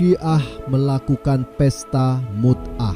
Syiah melakukan pesta mut'ah.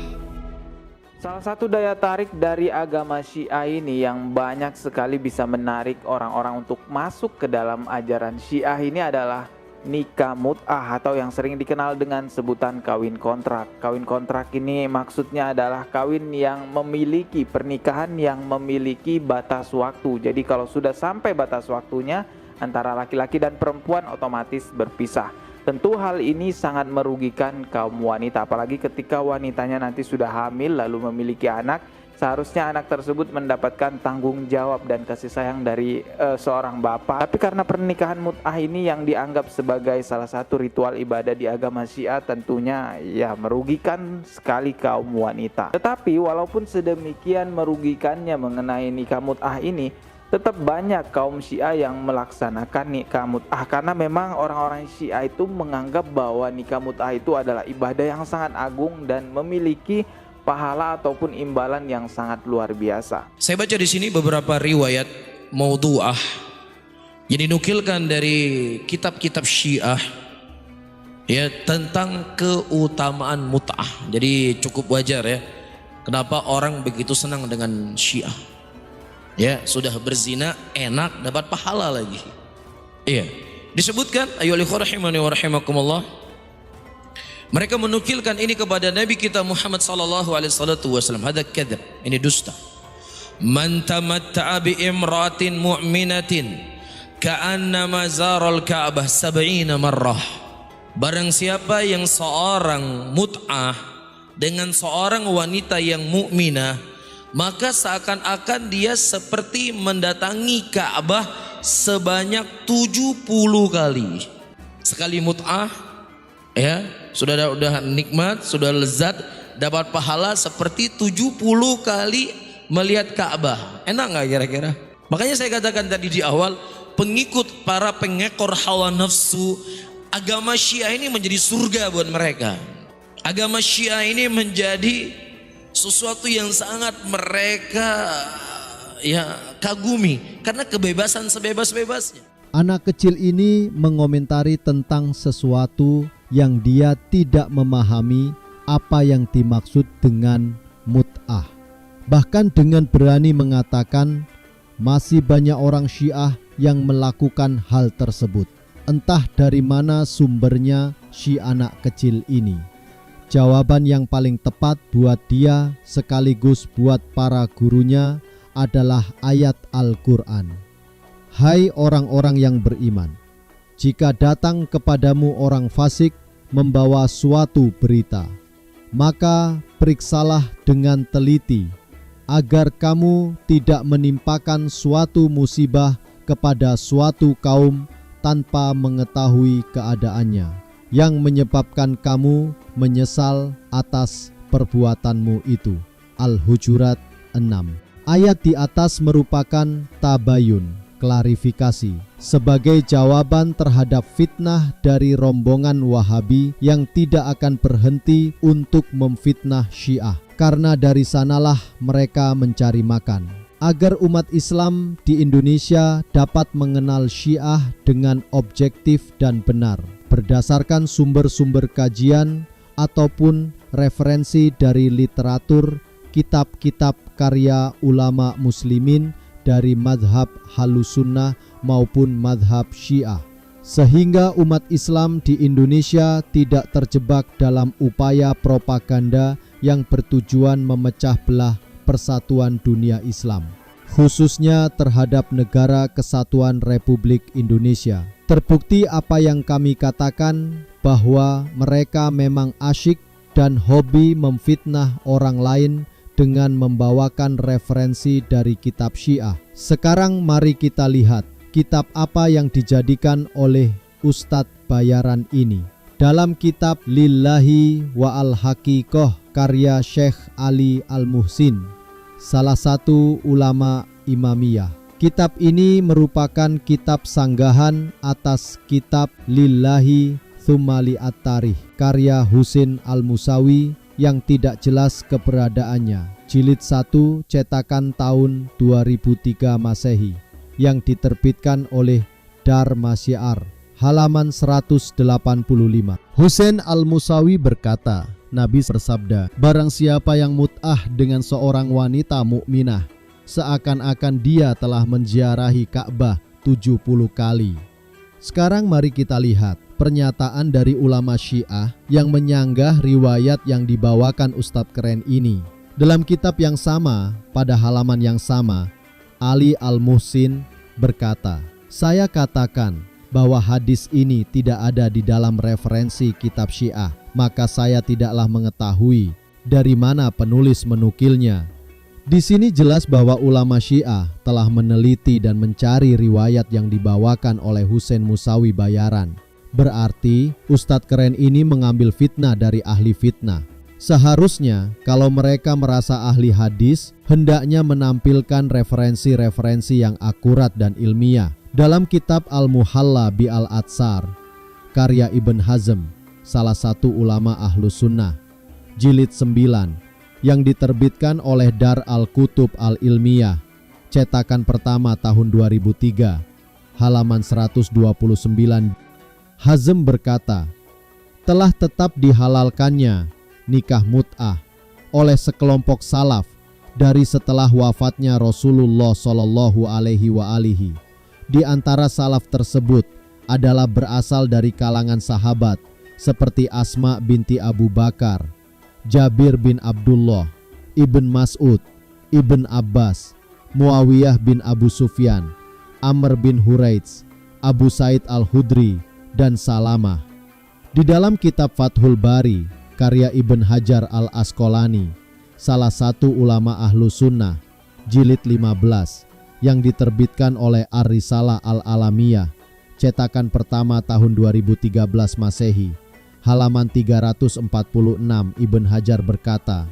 Salah satu daya tarik dari agama Syiah ini yang banyak sekali bisa menarik orang-orang untuk masuk ke dalam ajaran Syiah ini adalah nikah mut'ah atau yang sering dikenal dengan sebutan kawin kontrak. Kawin kontrak ini maksudnya adalah kawin yang memiliki pernikahan yang memiliki batas waktu. Jadi kalau sudah sampai batas waktunya, antara laki-laki dan perempuan otomatis berpisah. Tentu hal ini sangat merugikan kaum wanita, apalagi ketika wanitanya nanti sudah hamil lalu memiliki anak. Seharusnya anak tersebut mendapatkan tanggung jawab dan kasih sayang dari seorang bapak. Tapi karena pernikahan mut'ah ini yang dianggap sebagai salah satu ritual ibadah di agama Syiah, tentunya ya merugikan sekali kaum wanita. Tetapi walaupun sedemikian merugikannya mengenai nikah mut'ah ini, tetap banyak kaum Syiah yang melaksanakan nikah mut'ah karena memang orang-orang Syiah itu menganggap bahwa nikah mut'ah itu adalah ibadah yang sangat agung dan memiliki pahala ataupun imbalan yang sangat luar biasa. Saya baca di sini beberapa riwayat maudhu'ah yang dinukilkan dari kitab-kitab Syiah ya tentang keutamaan mut'ah. Jadi cukup wajar ya kenapa orang begitu senang dengan Syiah. Ya, sudah berzina enak dapat pahala lagi. Iya. Disebutkan ayyuhal ikhwah rahimani wa rahimakumullah. Mereka menukilkan ini kepada Nabi kita Muhammad sallallahu alaihi wasallam. Hada kadzab. Ini dusta. Man tamatta'a bi imratin mu'minatin ka'annama zaral Ka'bah 70 marrah. Barang siapa yang seorang mut'ah dengan seorang wanita yang mukminah, maka seakan-akan dia seperti mendatangi Ka'bah sebanyak 70 kali. Sekali mut'ah ya, sudah nikmat, sudah lezat, dapat pahala seperti 70 kali melihat Ka'bah. Enak gak kira-kira? Makanya saya katakan tadi di awal, pengikut para pengekor hawa nafsu, agama Syiah ini menjadi surga buat mereka. Agama Syiah ini menjadi sesuatu yang sangat mereka ya kagumi karena kebebasan sebebas-bebasnya. Anak kecil ini mengomentari tentang sesuatu yang dia tidak memahami apa yang dimaksud dengan mut'ah. Bahkan dengan berani mengatakan masih banyak orang Syiah yang melakukan hal tersebut. Entah dari mana sumbernya si anak kecil ini. Jawaban yang paling tepat buat dia sekaligus buat para gurunya adalah ayat Al-Quran. Hai orang-orang yang beriman, jika datang kepadamu orang fasik membawa suatu berita, maka periksalah dengan teliti agar kamu tidak menimpakan suatu musibah kepada suatu kaum tanpa mengetahui keadaannya, yang menyebabkan kamu menyesal atas perbuatanmu itu. Al-Hujurat 6. Ayat di atas merupakan tabayun, klarifikasi, sebagai jawaban terhadap fitnah dari rombongan Wahabi yang tidak akan berhenti untuk memfitnah Syiah, karena dari sanalah mereka mencari makan. Agar umat Islam di Indonesia dapat mengenal Syiah dengan objektif dan benar, berdasarkan sumber-sumber kajian ataupun referensi dari literatur, kitab-kitab karya ulama muslimin dari madhab Ahlussunnah maupun madhab Syiah, sehingga umat Islam di Indonesia tidak terjebak dalam upaya propaganda yang bertujuan memecah belah persatuan dunia Islam, khususnya terhadap Negara Kesatuan Republik Indonesia. Terbukti apa yang kami katakan, bahwa mereka memang asyik dan hobi memfitnah orang lain dengan membawakan referensi dari kitab Syiah. Sekarang mari kita lihat kitab apa yang dijadikan oleh Ustadz bayaran ini. Dalam kitab Lillahi wa al-Haqiqoh karya Syekh Ali Al-Muhsin, salah satu ulama Imamiyah. Kitab ini merupakan kitab sanggahan atas kitab Lillahi Tsumma Li'at-Tarikh karya Husin Al-Musawi yang tidak jelas keberadaannya, jilid 1 cetakan tahun 2003 Masehi, yang diterbitkan oleh Dar Masyiar halaman 185. Husain Al-Musawi berkata, Nabi bersabda, barang siapa yang mut'ah dengan seorang wanita mukminah, seakan-akan dia telah menziarahi Ka'bah 70 kali. Sekarang mari kita lihat pernyataan dari ulama Syiah yang menyanggah riwayat yang dibawakan Ustadz keren ini. Dalam kitab yang sama, pada halaman yang sama, Ali Al-Muhsin berkata, saya katakan bahwa hadis ini tidak ada di dalam referensi kitab Syiah, maka saya tidaklah mengetahui dari mana penulis menukilnya. Di sini jelas bahwa ulama Syiah telah meneliti dan mencari riwayat yang dibawakan oleh Husain Musawi bayaran. Berarti Ustadz keren ini mengambil fitnah dari ahli fitnah. Seharusnya kalau mereka merasa ahli hadis, hendaknya menampilkan referensi-referensi yang akurat dan ilmiah. Dalam kitab Al-Muhalla bi Al-Atsar, karya Ibn Hazm, salah satu ulama Ahlus Sunnah, jilid 9, yang diterbitkan oleh Dar Al-Kutub Al-Ilmiyah, cetakan pertama tahun 2003, halaman 129, Hazm berkata, telah tetap dihalalkannya nikah mut'ah oleh sekelompok salaf dari setelah wafatnya Rasulullah Shallallahu Alaihi Wasallam. Di antara salaf tersebut adalah berasal dari kalangan sahabat seperti Asma binti Abu Bakar, Jabir bin Abdullah, Ibn Mas'ud, Ibn Abbas, Muawiyah bin Abu Sufyan, Amr bin Huraits, Abu Said Al-Hudri, dan Salamah. Di dalam kitab Fathul Bari, karya Ibn Hajar Al-Asqalani, salah satu ulama Ahlus Sunnah, jilid 15, yang diterbitkan oleh Ar-Risalah Al-Alamiyah, cetakan pertama tahun 2013 Masehi, halaman 346, Ibn Hajar berkata,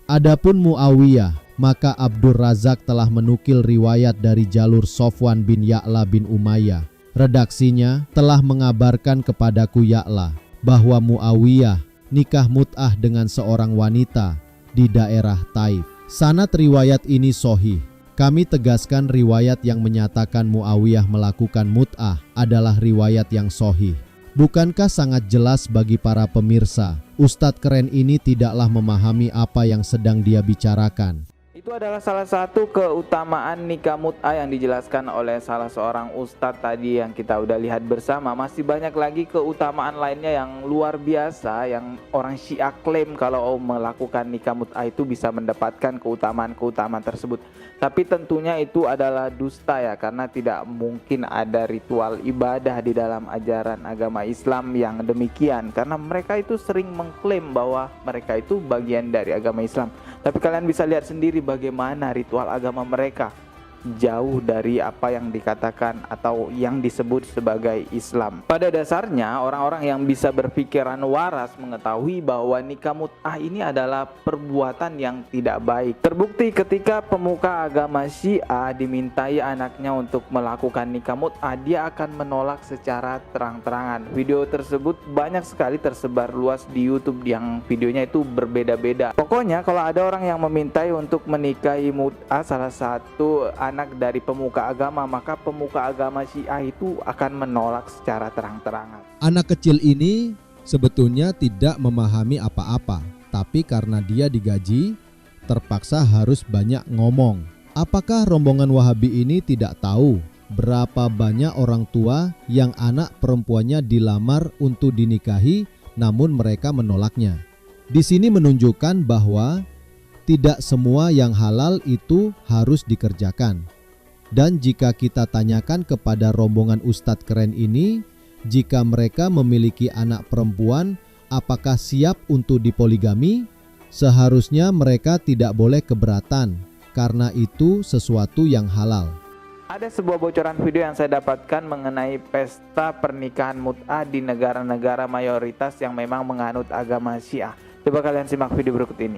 adapun Muawiyah, maka Abdur Razak telah menukil riwayat dari jalur Sofwan bin Ya'la bin Umayyah. Redaksinya telah mengabarkan kepadaku Ya'la bahwa Muawiyah nikah mut'ah dengan seorang wanita di daerah Taif. Sanad riwayat ini sahih. Kami tegaskan riwayat yang menyatakan Muawiyah melakukan mut'ah adalah riwayat yang sahih. Bukankah sangat jelas bagi para pemirsa, Ustadz keren ini tidaklah memahami apa yang sedang dia bicarakan. Itu adalah salah satu keutamaan nikah mut'ah yang dijelaskan oleh salah seorang ustadz tadi yang kita udah lihat bersama. Masih banyak lagi keutamaan lainnya yang luar biasa yang orang Syiah klaim kalau melakukan nikah mut'ah itu bisa mendapatkan keutamaan-keutamaan tersebut. Tapi tentunya itu adalah dusta ya, karena tidak mungkin ada ritual ibadah di dalam ajaran agama Islam yang demikian. Karena mereka itu sering mengklaim bahwa mereka itu bagian dari agama Islam. Tapi kalian bisa lihat sendiri bagaimana ritual agama mereka jauh dari apa yang dikatakan atau yang disebut sebagai Islam. Pada dasarnya orang-orang yang bisa berpikiran waras mengetahui bahwa nikah mut'ah ini adalah perbuatan yang tidak baik. Terbukti ketika pemuka agama Syiah dimintai anaknya untuk melakukan nikah mut'ah, dia akan menolak secara terang-terangan. Video tersebut banyak sekali tersebar luas di YouTube yang videonya itu berbeda-beda. Pokoknya kalau ada orang yang memintai untuk menikahi mut'ah salah satu anak dari pemuka agama, maka pemuka agama Syiah itu akan menolak secara terang-terangan. Anak kecil ini sebetulnya tidak memahami apa-apa, tapi karena dia digaji, terpaksa harus banyak ngomong. Apakah rombongan Wahabi ini tidak tahu berapa banyak orang tua yang anak perempuannya dilamar untuk dinikahi, namun mereka menolaknya? Di sini menunjukkan bahwa tidak semua yang halal itu harus dikerjakan. Dan jika kita tanyakan kepada rombongan Ustadz keren ini, jika mereka memiliki anak perempuan, apakah siap untuk dipoligami? Seharusnya mereka tidak boleh keberatan, karena itu sesuatu yang halal. Ada sebuah bocoran video yang saya dapatkan mengenai pesta pernikahan mut'ah di negara-negara mayoritas yang memang menganut agama Syiah. Coba kalian simak video berikut ini.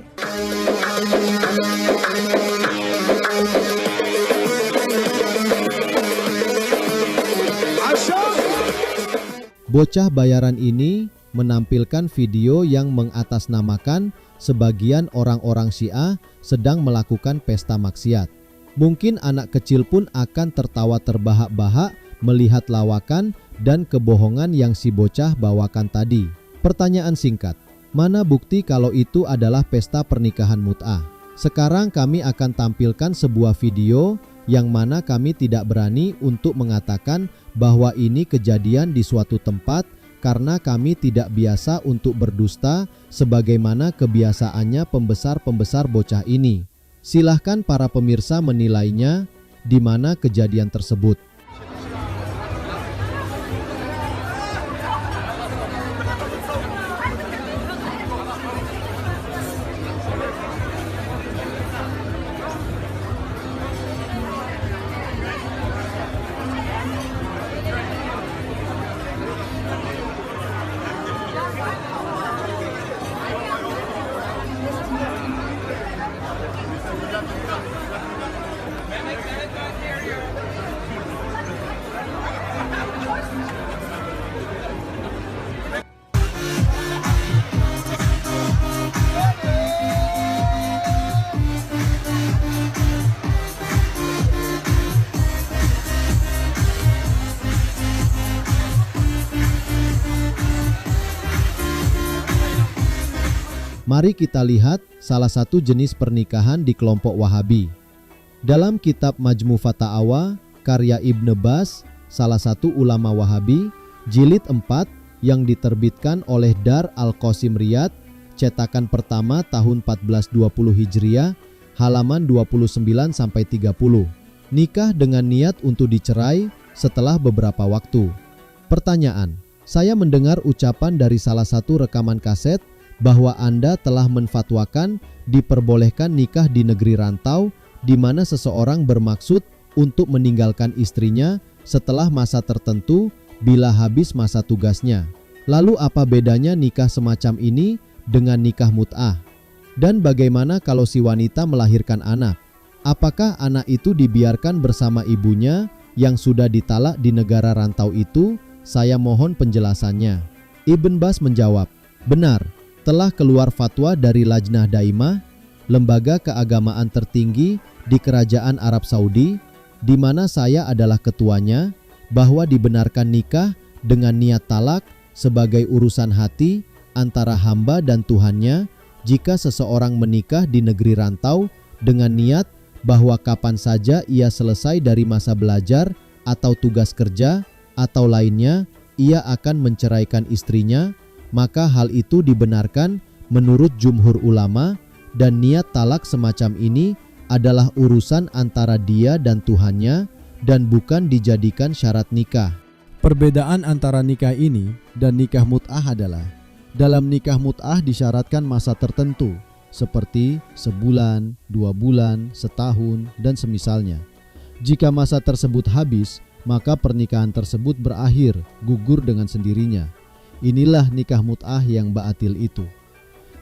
Bocah bayaran ini menampilkan video yang mengatasnamakan sebagian orang-orang Syiah sedang melakukan pesta maksiat. Mungkin anak kecil pun akan tertawa terbahak-bahak melihat lawakan dan kebohongan yang si bocah bawakan tadi. Pertanyaan singkat, mana bukti kalau itu adalah pesta pernikahan mut'ah? Sekarang kami akan tampilkan sebuah video yang mana kami tidak berani untuk mengatakan bahwa ini kejadian di suatu tempat karena kami tidak biasa untuk berdusta sebagaimana kebiasaannya pembesar-pembesar bocah ini. Silahkan para pemirsa menilainya di mana kejadian tersebut. Mari kita lihat salah satu jenis pernikahan di kelompok Wahabi. Dalam kitab Majmu' Fata'awa karya Ibn Baz, salah satu ulama Wahabi, jilid 4 yang diterbitkan oleh Dar Al-Qasim Riyadh, cetakan pertama tahun 1420 Hijriah, halaman 29-30. Nikah dengan niat untuk dicerai setelah beberapa waktu. Pertanyaan, saya mendengar ucapan dari salah satu rekaman kaset bahwa Anda telah menfatwakan diperbolehkan nikah di negeri rantau di mana seseorang bermaksud untuk meninggalkan istrinya setelah masa tertentu bila habis masa tugasnya. Lalu apa bedanya nikah semacam ini dengan nikah mut'ah? Dan bagaimana kalau si wanita melahirkan anak? Apakah anak itu dibiarkan bersama ibunya yang sudah ditalak di negara rantau itu? Saya mohon penjelasannya. Ibn Baz menjawab, benar. Telah keluar fatwa dari Lajnah Daimah, lembaga keagamaan tertinggi di Kerajaan Arab Saudi, di mana saya adalah ketuanya, bahwa dibenarkan nikah dengan niat talak sebagai urusan hati antara hamba dan Tuhannya jika seseorang menikah di negeri rantau dengan niat bahwa kapan saja ia selesai dari masa belajar atau tugas kerja atau lainnya, ia akan menceraikan istrinya, maka hal itu dibenarkan menurut jumhur ulama dan niat talak semacam ini adalah urusan antara dia dan Tuhannya dan bukan dijadikan syarat nikah. Perbedaan antara nikah ini dan nikah mut'ah adalah dalam nikah mut'ah disyaratkan masa tertentu seperti sebulan, 2 bulan, setahun, dan semisalnya. Jika masa tersebut habis, maka pernikahan tersebut berakhir, gugur dengan sendirinya. Inilah nikah mut'ah yang baatil itu.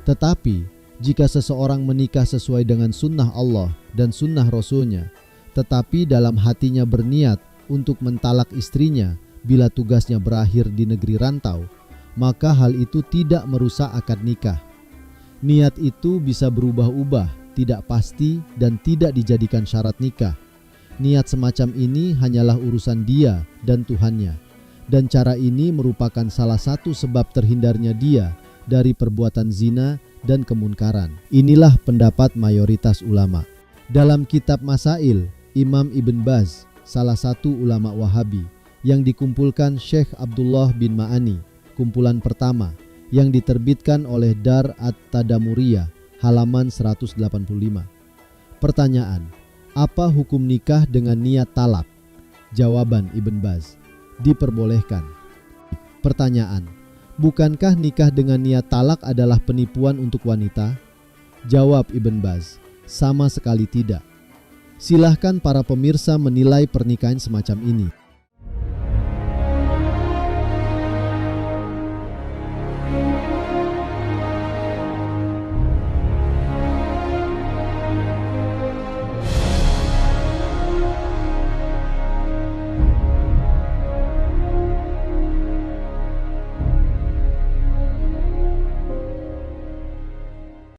Tetapi jika seseorang menikah sesuai dengan sunnah Allah dan sunnah Rasulnya, tetapi dalam hatinya berniat untuk mentalak istrinya bila tugasnya berakhir di negeri rantau, maka hal itu tidak merusak akad nikah. Niat itu bisa berubah-ubah, tidak pasti dan tidak dijadikan syarat nikah. Niat semacam ini hanyalah urusan dia dan Tuhannya. Dan cara ini merupakan salah satu sebab terhindarnya dia dari perbuatan zina dan kemunkaran. Inilah pendapat mayoritas ulama. Dalam kitab Masail, Imam Ibn Baz, salah satu ulama Wahabi, yang dikumpulkan Syekh Abdullah bin Ma'ani, kumpulan pertama, yang diterbitkan oleh Dar At-Tadamuriyah, halaman 185. Pertanyaan, apa hukum nikah dengan niat talak? Jawaban Ibn Baz, diperbolehkan. Pertanyaan, bukankah nikah dengan niat talak adalah penipuan untuk wanita? Jawab Ibn Baz, sama sekali tidak. Silahkan para pemirsa menilai pernikahan semacam ini.